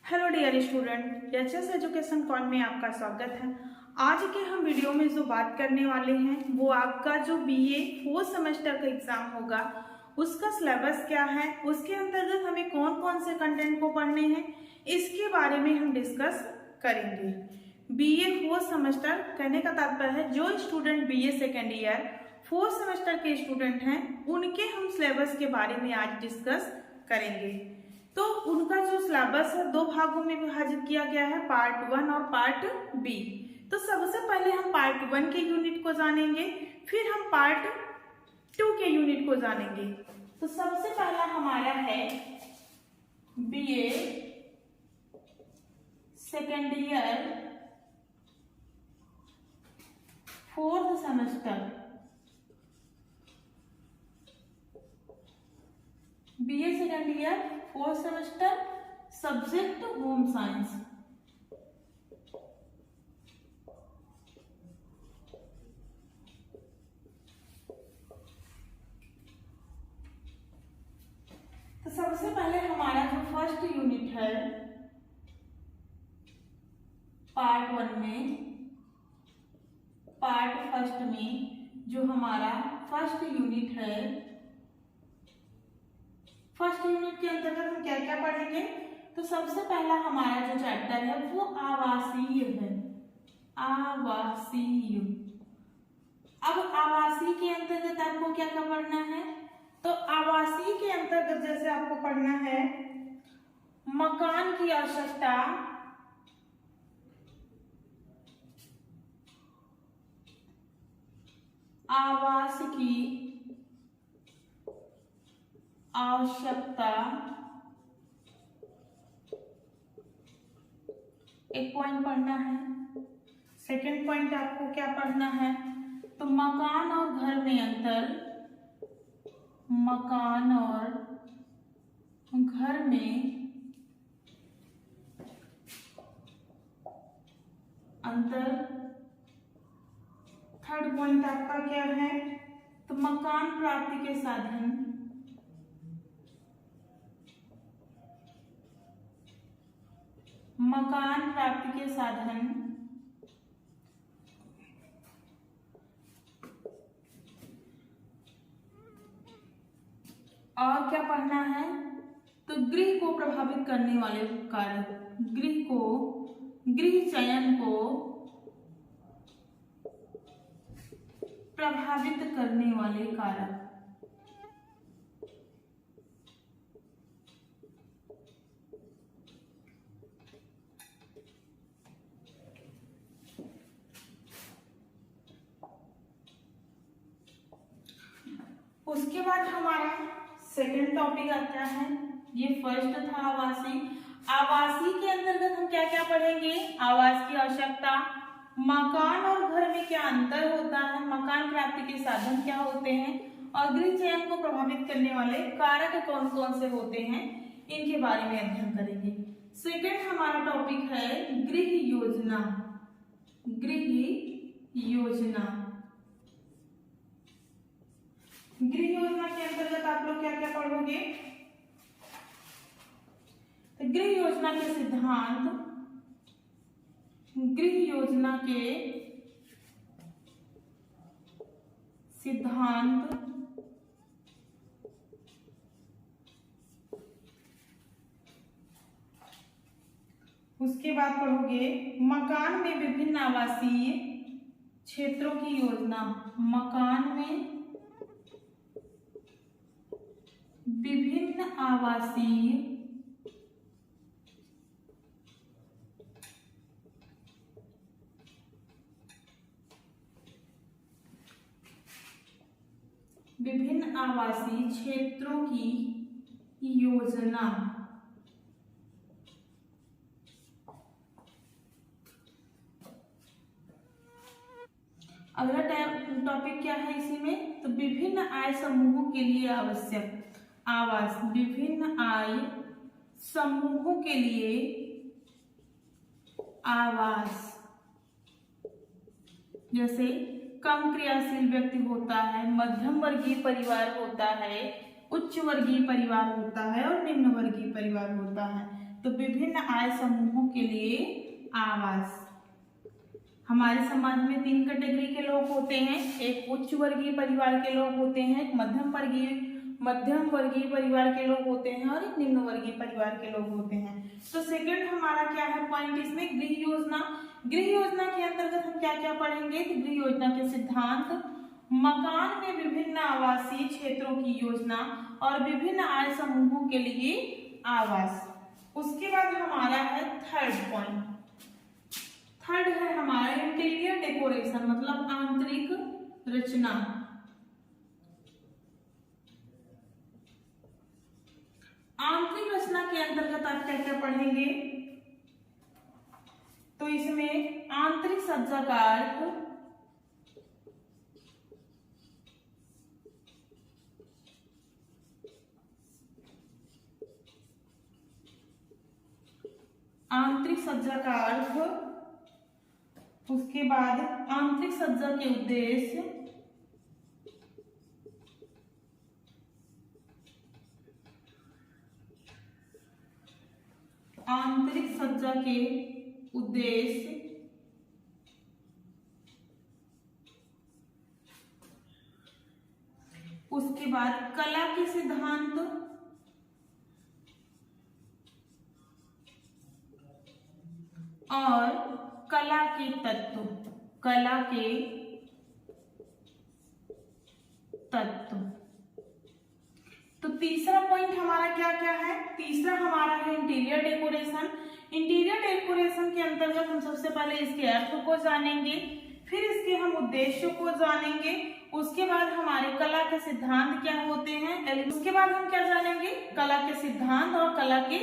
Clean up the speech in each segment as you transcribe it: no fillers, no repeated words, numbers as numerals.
Hello dear student, HS education call में आपका स्वागत है। आज के हम वीडियो में जो बात करने वाले हैं वो आपका जो बीए 4th सेमेस्टर का एग्जाम होगा उसका सिलेबस क्या है, उसके अंतर्गत हमें कौन कौन से कंटेंट को पढ़ने हैं, इसके बारे में हम डिस्कस करेंगे। बीए 4th सेमेस्टर कहने का तात्पर्य है जो student BA second year 4th semester के स्टूडेंट हैं उनके हम सिलेबस के बारे में आज डिस्कस करेंगे। तो उनका जो सिलेबस है दो भागों में विभाजित किया गया है, पार्ट 1 और पार्ट बी। तो सबसे पहले हम पार्ट 1 के यूनिट को जानेंगे, फिर हम पार्ट 2 के यूनिट को जानेंगे। तो सबसे पहला हमारा है BA second year 4th semester. BA second year 4th semester, subject home science. तो सबसे पहले हमारा जो फर्स्ट यूनिट है पार्ट 1 में, पार्ट फर्स्ट में जो हमारा फर्स्ट यूनिट है, फर्स्ट यूनिट के अंतर्गत हम क्या क्या पढ़ेंगे। तो सबसे पहला हमारा जो चैप्टर है वो आवासीय है, आवासीय। अब आवासीय के अंतर्गत आपको क्या क्या पढ़ना है। तो आवासीय के अंतर्गत जैसे आपको पढ़ना है मकान की आवश्यकता, आवास की आवश्यकता, एक पॉइंट पढ़ना है। सेकंड पॉइंट आपको क्या पढ़ना है, तो मकान और घर में अंतर, मकान और घर में अंतर। थर्ड पॉइंट आपका क्या है, तो मकान प्राप्ति के साधन, मकान प्राप्ति के साधन। और क्या पढ़ना है, तो गृह को प्रभावित करने वाले कारक, गृह चयन को प्रभावित करने वाले कारक। उसके बाद हमारा सेकंड टॉपिक आता है, ये फर्स्ट था आवासीय। आवासीय के अंतर्गत हम क्या क्या पढ़ेंगे, आवास की आवश्यकता, मकान और घर में क्या अंतर होता है, मकान प्राप्ति के साधन क्या होते हैं, और गृह चयन को प्रभावित करने वाले कारक कौन कौन से होते हैं, इनके बारे में अध्ययन करेंगे। सेकंड हमारा टॉपिक है गृह योजना, गृह योजना। गृह योजना के अंतर्गत आप लोग क्या क्या पढ़ोगे, तो गृह योजना के सिद्धांत, गृह योजना के सिद्धांत, उसके बाद पढ़ोगे मकान में विभिन्न आवासीय क्षेत्रों की योजना, मकान में विभिन्न आवासीय क्षेत्रों की योजना। अगला टॉपिक क्या है इसी में, तो विभिन्न आय समूहों के लिए आवश्यक आवास, विभिन्न आय समूहों के लिए आवास। जैसे कम क्रियाशील व्यक्ति होता है, मध्यम वर्गीय परिवार होता है, उच्च वर्गीय परिवार होता है और निम्न वर्गीय परिवार होता है। तो विभिन्न आय समूहों के लिए आवास। हमारे समाज में 3 कैटेगरी के लोग होते हैं, एक उच्च वर्गीय परिवार के लोग होते हैं, एक मध्यम वर्गीय परिवार के लोग होते हैं और एक निम्न वर्गीय परिवार के लोग होते हैं। तो सेकंड हमारा क्या है पॉइंट इसमें, गृह योजना। गृह योजना के अंतर्गत हम क्या क्या पढ़ेंगे, तो गृह योजना के सिद्धांत, मकान में विभिन्न आवासीय क्षेत्रों की योजना और विभिन्न आय समूहों के लिए आवास। उसके बाद हमारा है थर्ड पॉइंट, थर्ड है हमारा इंटीरियर डेकोरेशन, मतलब आंतरिक रचना। आंतरिक रचना के अंतर्गत आप क्या क्या पढ़ेंगे, तो इसमें आंतरिक सज्जा का अर्थ, आंतरिक सज्जा का अर्थ, उसके बाद आंतरिक सज्जा के उद्देश्य, आंतरिक सज्जा के उद्देश्य, उसके बाद कला के सिद्धांत, और कला के तत्व, कला के तत्व। तो तीसरा पॉइंट हमारा क्या क्या है, तीसरा हमारा है इंटीरियर डेकोरेशन। इंटीरियर डेकोरेशन के अंतर्गत हम सबसे पहले इसके अर्थ को जानेंगे, फिर इसके हम उद्देश्यों को जानेंगे, उसके बाद हमारे कला के सिद्धांत क्या होते हैं, उसके बाद हम क्या जानेंगे, कला के सिद्धांत और कला के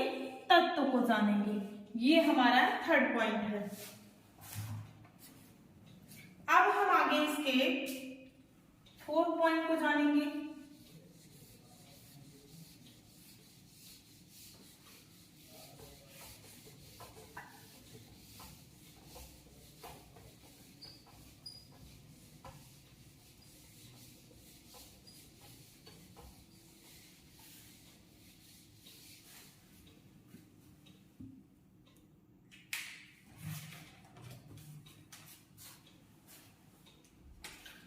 तत्व को जानेंगे। ये हमारा थर्ड पॉइंट है। अब हम आगे इसके फोर्थ पॉइंट को जानेंगे।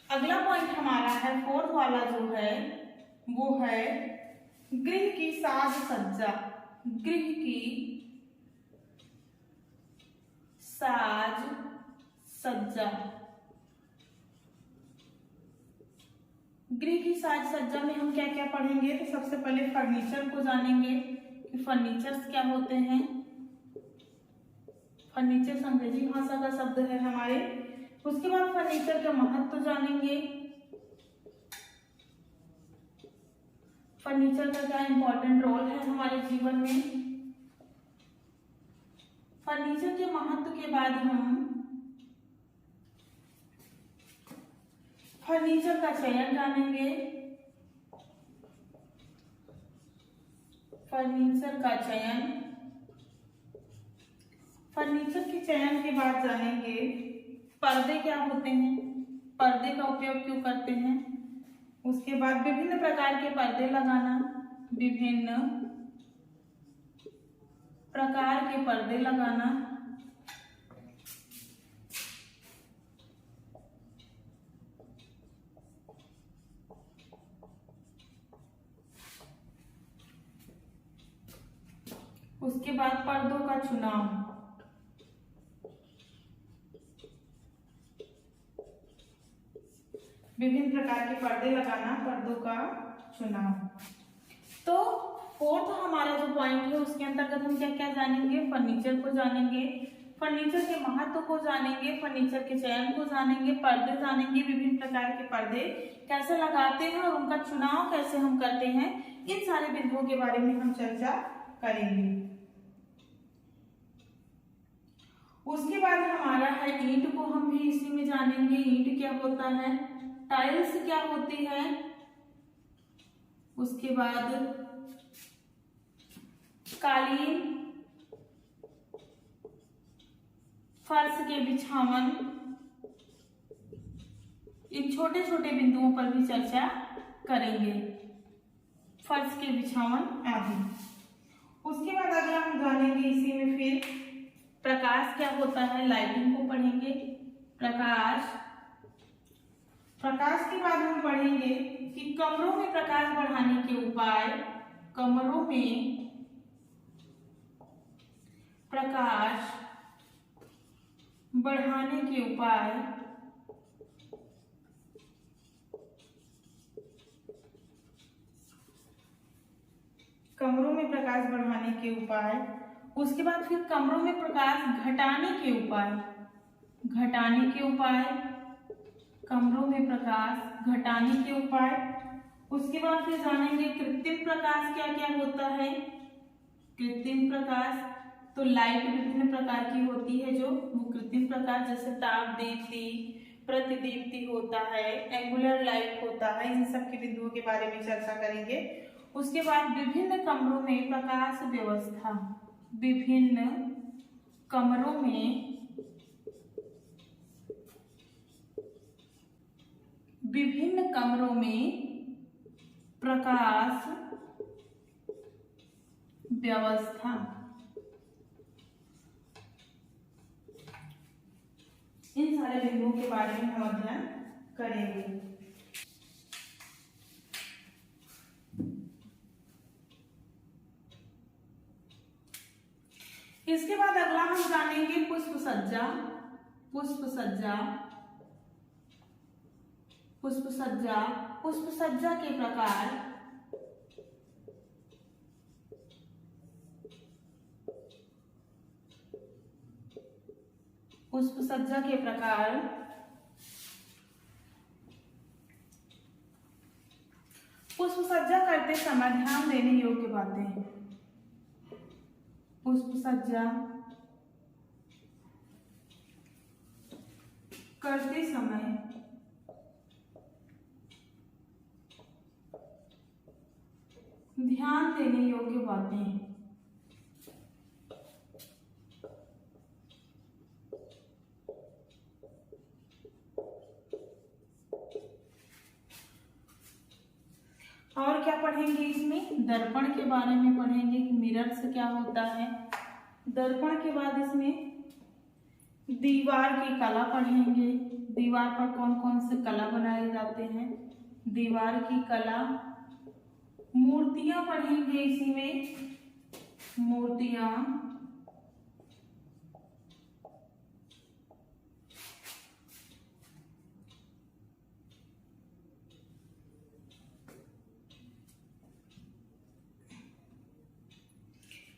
अगला पॉइंट हमारा है फोर्थ वाला जो है वो है गृह की साज सज्जा। गृह की साज सज्जा, गृह की साज सज्जा में हम क्या क्या पढ़ेंगे, तो सबसे पहले फर्नीचर को जानेंगे कि फर्नीचर्स क्या होते हैं। फर्नीचर अंग्रेजी भाषा का शब्द है हमारे। उसके बाद फर्नीचर का महत्व जानेंगे, फर्नीचर का क्या इंपॉर्टेंट रोल है हमारे जीवन में। फर्नीचर के महत्व के बाद हम फर्नीचर का चयन जानेंगे, फर्नीचर का चयन, फर्नीचर के चयन के बाद जानेंगे पर्दे क्या होते हैं, पर्दे का उपयोग क्यों करते हैं। उसके बाद विभिन्न प्रकार के पर्दे लगाना, विभिन्न प्रकार के पर्दे लगाना। उसके बाद पर्दों का चुनाव, विभिन्न प्रकार के पर्दे लगाना, पर्दों का चुनाव। तो फोर्थ हमारा जो पॉइंट है उसके अंतर्गत हम क्या क्या जानेंगे, फर्नीचर को जानेंगे, फर्नीचर के महत्व को जानेंगे, फर्नीचर के चयन को जानेंगे, पर्दे जानेंगे, विभिन्न प्रकार के पर्दे कैसे लगाते हैं और उनका चुनाव कैसे हम करते हैं, इन सारे बिंदुओं के बारे में हम चर्चा करेंगे। उसके बाद हमारा है ईंट को हम भी इसी में जानेंगे। ईंट क्या होता है, टाइल्स क्या होती है, उसके बाद कालीन, फर्श के बिछावन, इन छोटे छोटे बिंदुओं पर भी चर्चा करेंगे, फर्श के बिछावन आदि। उसके बाद अगला हम जानेंगे प्रकाश क्या होता है, लाइटिंग को पढ़ेंगे। प्रकाश के बाद हम पढ़ेंगे कि कमरों में प्रकाश बढ़ाने के उपाय। कमरों में प्रकाश बढ़ाने के उपाय। कमरों में प्रकाश बढ़ाने के उपाय। उसके बाद फिर कमरों में प्रकाश घटाने के उपाय। घटाने के उपाय, कमरों में प्रकाश घटाने के उपाय। उसके बाद फिर जानेंगे कृत्रिम प्रकाश क्या क्या होता है। कृत्रिम प्रकाश तो लाइट विभिन्न प्रकार की होती है, जो वो कृत्रिम प्रकाश जैसे ताप दीप्ति, प्रतिदीप्ति होता है, एंगुलर लाइट होता है, इन सब के बिंदुओं के बारे में चर्चा करेंगे। उसके बाद विभिन्न कमरों में प्रकाश व्यवस्था। विभिन्न कमरों में प्रकाश व्यवस्था। इन सारे बिंदुओं के बारे में हम अध्ययन करेंगे। इसके बाद अगला हम जानेंगे पुष्प सज्जा। पुष्प सज्जा के प्रकार। पुष्प सज्जा के प्रकार। पुष्प सज्जा करते समय ध्यान देने योग्य बातें। पुष्प सज्जा करते समय ध्यान देने योग्य बातें। और क्या पढ़ेंगे इसमें, दर्पण के बारे में पढ़ेंगे कि मिरर्स क्या होता है। दर्पण के बाद इसमें दीवार की कला पढ़ेंगे। दीवार पर कौन कौन से कला बनाए जाते हैं, दीवार की कला। मूर्तियां पढ़ेंगे इसी में, मूर्तियां।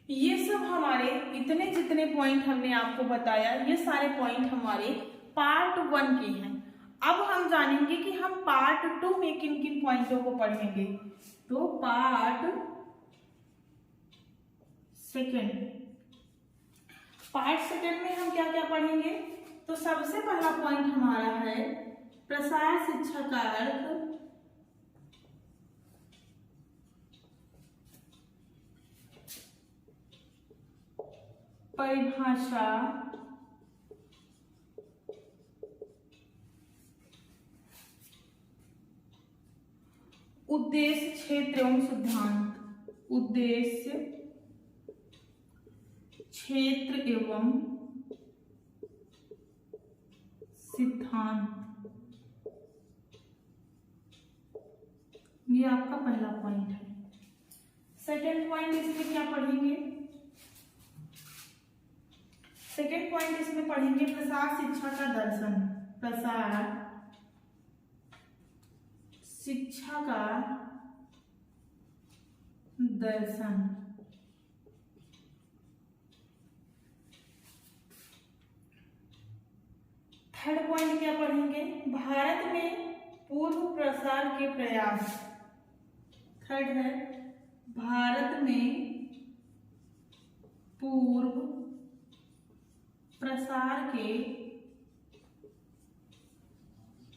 ये सब हमारे इतने जितने पॉइंट हमने आपको बताया, ये सारे पॉइंट हमारे पार्ट 1 के हैं। अब हम जानेंगे कि हम पार्ट 2 में किन किन पॉइंटों को पढ़ेंगे। तो पार्ट सेकंड में हम क्या क्या पढ़ेंगे। तो सबसे पहला पॉइंट हमारा है प्रसार शिक्षा का अर्थ। परिभाषा, उद्देश्य, क्षेत्र एवं सिद्धांत। उद्देश्य, क्षेत्र एवं सिद्धांत, ये आपका पहला पॉइंट है। सेकंड पॉइंट इसमें क्या पढ़ेंगे, सेकंड पॉइंट इसमें पढ़ेंगे प्रसार शिक्षा का दर्शन। प्रसार शिक्षा का दर्शन। थर्ड पॉइंट क्या पढ़ेंगे, भारत में पूर्व प्रसार के प्रयास। थर्ड है भारत में पूर्व प्रसार के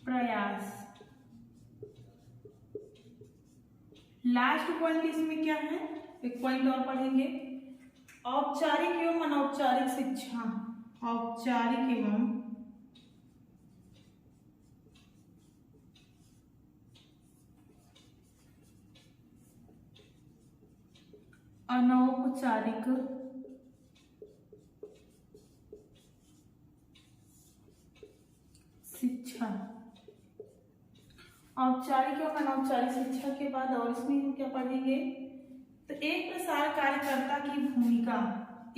प्रयास। लास्ट पॉइंट इसमें क्या है, एक पॉइंट और पढ़ेंगे, औपचारिक एवं अनौपचारिक शिक्षा। औपचारिक एवं अनौपचारिक शिक्षा। औपचारिक और अनौपचारिक शिक्षा के बाद और इसमें हम क्या पढ़ेंगे, तो एक प्रसार कार्यकर्ता की भूमिका,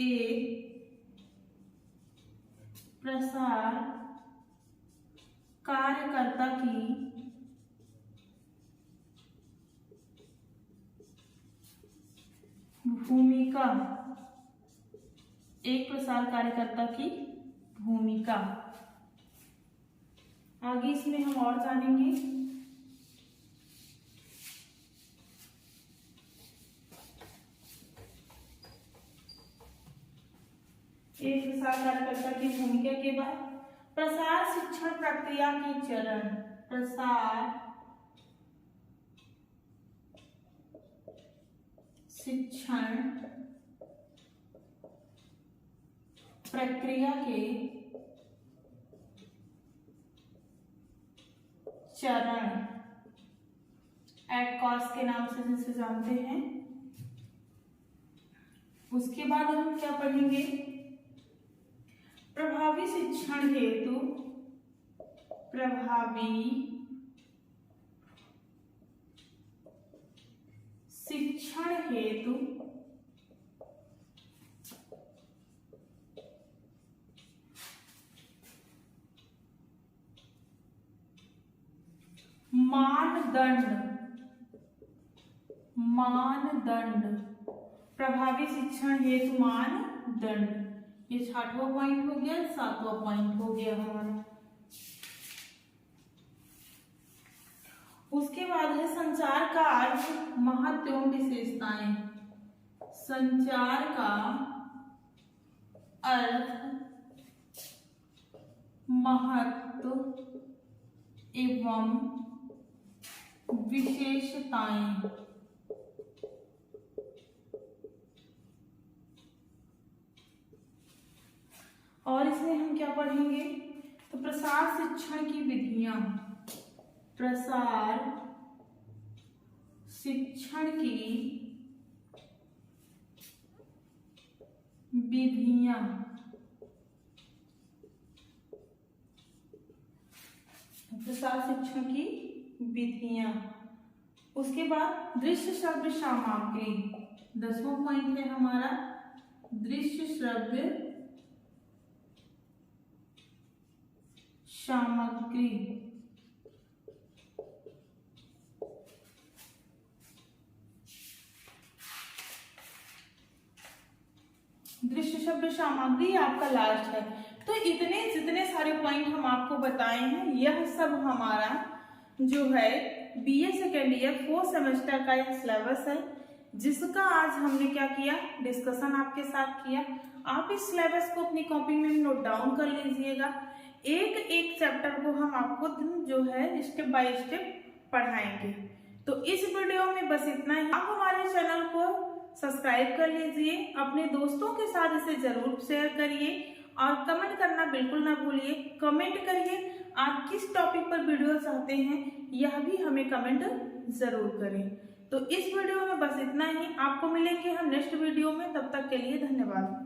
एक प्रसार कार्यकर्ता की भूमिका, एक प्रसार कार्यकर्ता की भूमिका। आगे इसमें हम और जानेंगे। एक प्रसार कार्यकर्ता की भूमिका के बाद प्रसार शिक्षण प्रक्रिया के चरण, प्रसार शिक्षण प्रक्रिया के चरण, एडकॉस के नाम से जिसे जानते हैं। उसके बाद हम क्या पढ़ेंगे, प्रभावी शिक्षण हेतु, प्रभावी शिक्षण हेतु मानदंड, मानदंड, प्रभावी शिक्षण हेतु मानदंड। ये 6वां पॉइंट हो गया, 7वां पॉइंट हो गया हमारा। उसके बाद है संचार का अर्थ, महत्व एवं विशेषताएं। संचार का अर्थ, महत्व एवं विशेषताएं। और इसमें हम क्या पढ़ेंगे, तो प्रसार शिक्षण की विधियां, प्रसार शिक्षण की विधियां। प्रसार शिक्षण की विधियां। उसके बाद दृश्य श्रव्य सामग्री, 10वां पॉइंट है हमारा, दृश्य श्रव्य सामग्री। दृश्य श्रव्य सामग्री आपका लास्ट है। तो इतने जितने सारे पॉइंट हम आपको बताए हैं, यह सब हमारा जो है BA second year 4th semester का यह सिलेबस है, जिसका आज हमने क्या किया, डिस्कशन आपके साथ किया। आप इस सिलेबस को अपनी कॉपी में नोट डाउन कर लीजिएगा। एक एक चैप्टर को हम आपको जो है स्टेप बाय स्टेप पढ़ाएंगे। तो इस वीडियो में बस इतना ही। आप हमारे चैनल को सब्सक्राइब कर लीजिए, अपने दोस्तों के साथ इसे जरूर शेयर करिए और कमेंट करना बिल्कुल ना भूलिए। कमेंट करिए आप किस टॉपिक पर वीडियो चाहते हैं, यह भी हमें कमेंट जरूर करें। तो इस वीडियो में बस इतना ही। आपको मिलेंगे हम नेक्स्ट वीडियो में, तब तक के लिए धन्यवाद।